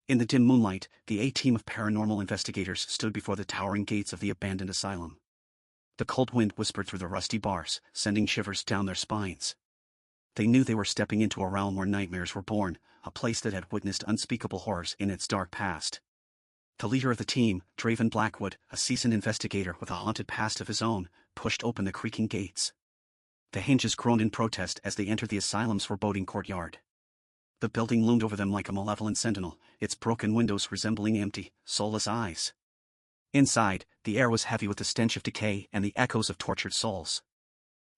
In the dim moonlight, the A-team of paranormal investigators stood before the towering gates of the abandoned asylum. The cold wind whispered through the rusty bars, sending shivers down their spines. They knew they were stepping into a realm where nightmares were born, a place that had witnessed unspeakable horrors in its dark past. The leader of the team, Draven Blackwood, a seasoned investigator with a haunted past of his own, pushed open the creaking gates. The hinges groaned in protest as they entered the asylum's foreboding courtyard. The building loomed over them like a malevolent sentinel, its broken windows resembling empty, soulless eyes. Inside, the air was heavy with the stench of decay and the echoes of tortured souls.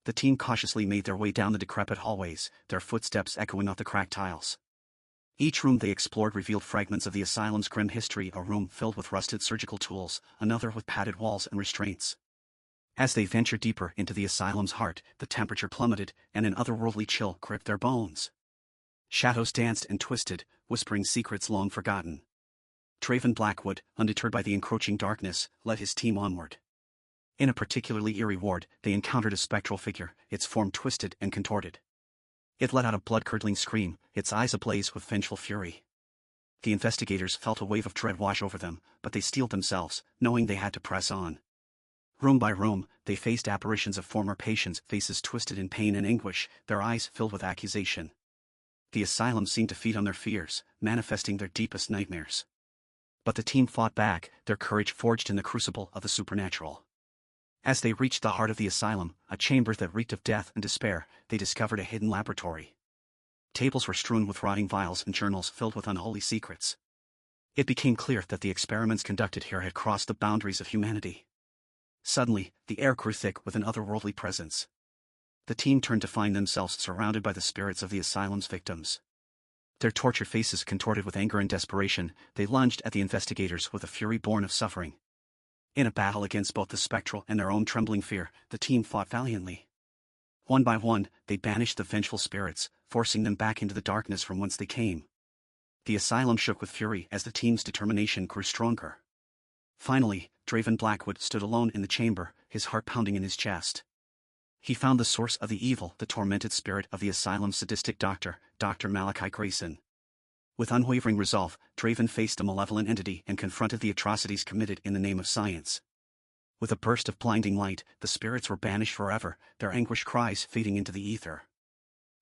The team cautiously made their way down the decrepit hallways, their footsteps echoing off the cracked tiles. Each room they explored revealed fragments of the asylum's grim history, a room filled with rusted surgical tools, another with padded walls and restraints. As they ventured deeper into the asylum's heart, the temperature plummeted, and an otherworldly chill gripped their bones. Shadows danced and twisted, whispering secrets long forgotten. Draven Blackwood, undeterred by the encroaching darkness, led his team onward. In a particularly eerie ward, they encountered a spectral figure, its form twisted and contorted. It let out a blood-curdling scream, its eyes ablaze with vengeful fury. The investigators felt a wave of dread wash over them, but they steeled themselves, knowing they had to press on. Room by room, they faced apparitions of former patients, faces twisted in pain and anguish, their eyes filled with accusation. The asylum seemed to feed on their fears, manifesting their deepest nightmares. But the team fought back, their courage forged in the crucible of the supernatural. As they reached the heart of the asylum, a chamber that reeked of death and despair, they discovered a hidden laboratory. Tables were strewn with rotting vials and journals filled with unholy secrets. It became clear that the experiments conducted here had crossed the boundaries of humanity. Suddenly, the air grew thick with an otherworldly presence. The team turned to find themselves surrounded by the spirits of the asylum's victims. Their tortured faces contorted with anger and desperation, they lunged at the investigators with a fury born of suffering. In a battle against both the spectral and their own trembling fear, the team fought valiantly. One by one, they banished the vengeful spirits, forcing them back into the darkness from whence they came. The asylum shook with fury as the team's determination grew stronger. Finally, Draven Blackwood stood alone in the chamber, his heart pounding in his chest. He found the source of the evil, the tormented spirit of the asylum's sadistic doctor, Dr. Malachi Grayson. With unwavering resolve, Draven faced the malevolent entity and confronted the atrocities committed in the name of science. With a burst of blinding light, the spirits were banished forever, their anguished cries fading into the ether.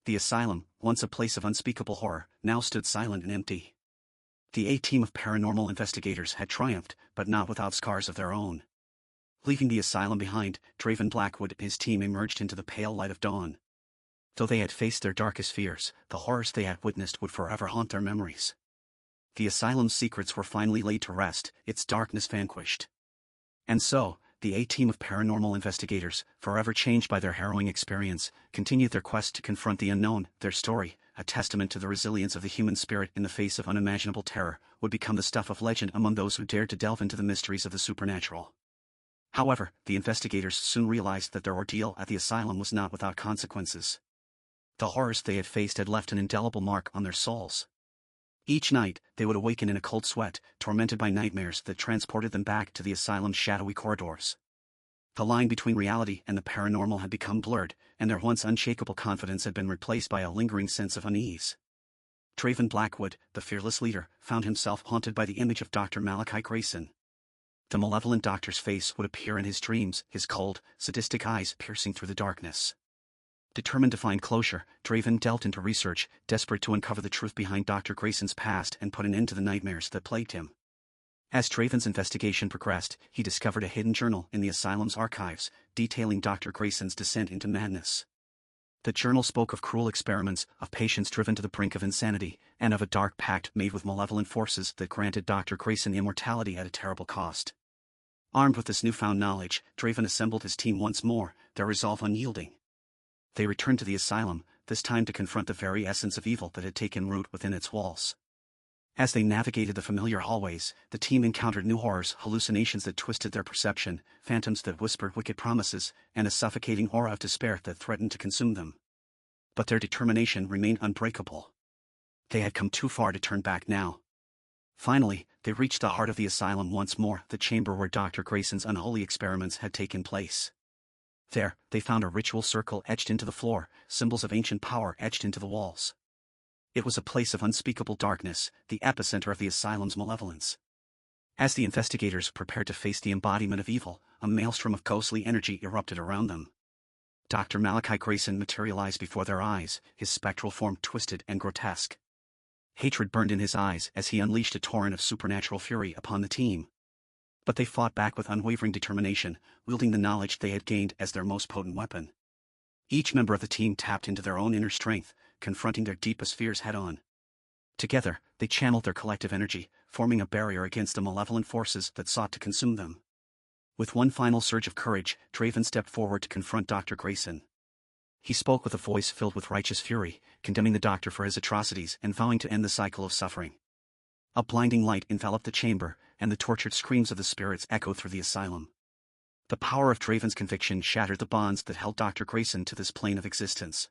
The asylum, once a place of unspeakable horror, now stood silent and empty. The A-team of paranormal investigators had triumphed, but not without scars of their own. Leaving the asylum behind, Draven Blackwood and his team emerged into the pale light of dawn. Though they had faced their darkest fears, the horrors they had witnessed would forever haunt their memories. The asylum's secrets were finally laid to rest, its darkness vanquished. And so, the A-team of paranormal investigators, forever changed by their harrowing experience, continued their quest to confront the unknown. Their story, a testament to the resilience of the human spirit in the face of unimaginable terror, would become the stuff of legend among those who dared to delve into the mysteries of the supernatural. However, the investigators soon realized that their ordeal at the asylum was not without consequences. The horrors they had faced had left an indelible mark on their souls. Each night, they would awaken in a cold sweat, tormented by nightmares that transported them back to the asylum's shadowy corridors. The line between reality and the paranormal had become blurred, and their once unshakable confidence had been replaced by a lingering sense of unease. Draven Blackwood, the fearless leader, found himself haunted by the image of Dr. Malachi Grayson. The malevolent doctor's face would appear in his dreams, his cold, sadistic eyes piercing through the darkness. Determined to find closure, Draven delved into research, desperate to uncover the truth behind Dr. Grayson's past and put an end to the nightmares that plagued him. As Draven's investigation progressed, he discovered a hidden journal in the asylum's archives, detailing Dr. Grayson's descent into madness. The journal spoke of cruel experiments, of patients driven to the brink of insanity, and of a dark pact made with malevolent forces that granted Dr. Grayson immortality at a terrible cost. Armed with this newfound knowledge, Draven assembled his team once more, their resolve unyielding. They returned to the asylum, this time to confront the very essence of evil that had taken root within its walls. As they navigated the familiar hallways, the team encountered new horrors, hallucinations that twisted their perception, phantoms that whispered wicked promises, and a suffocating aura of despair that threatened to consume them. But their determination remained unbreakable. They had come too far to turn back now. Finally, they reached the heart of the asylum once more, the chamber where Dr. Grayson's unholy experiments had taken place. There, they found a ritual circle etched into the floor, symbols of ancient power etched into the walls. It was a place of unspeakable darkness, the epicenter of the asylum's malevolence. As the investigators prepared to face the embodiment of evil, a maelstrom of ghostly energy erupted around them. Dr. Malachi Grayson materialized before their eyes, his spectral form twisted and grotesque. Hatred burned in his eyes as he unleashed a torrent of supernatural fury upon the team. But they fought back with unwavering determination, wielding the knowledge they had gained as their most potent weapon. Each member of the team tapped into their own inner strength, confronting their deepest fears head-on. Together, they channeled their collective energy, forming a barrier against the malevolent forces that sought to consume them. With one final surge of courage, Draven stepped forward to confront Dr. Grayson. He spoke with a voice filled with righteous fury, condemning the doctor for his atrocities and vowing to end the cycle of suffering. A blinding light enveloped the chamber, and the tortured screams of the spirits echoed through the asylum. The power of Draven's conviction shattered the bonds that held Dr. Grayson to this plane of existence.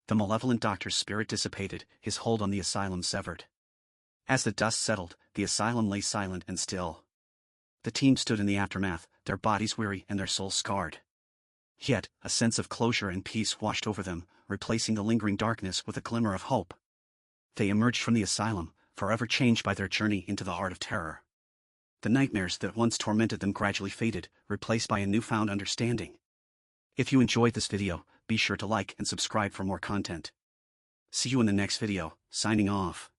The malevolent doctor's spirit dissipated, his hold on the asylum severed. As the dust settled, the asylum lay silent and still. The team stood in the aftermath, their bodies weary and their souls scarred. Yet, a sense of closure and peace washed over them, replacing the lingering darkness with a glimmer of hope. They emerged from the asylum, forever changed by their journey into the heart of terror. The nightmares that once tormented them gradually faded, replaced by a newfound understanding. If you enjoyed this video, be sure to like and subscribe for more content. See you in the next video, signing off.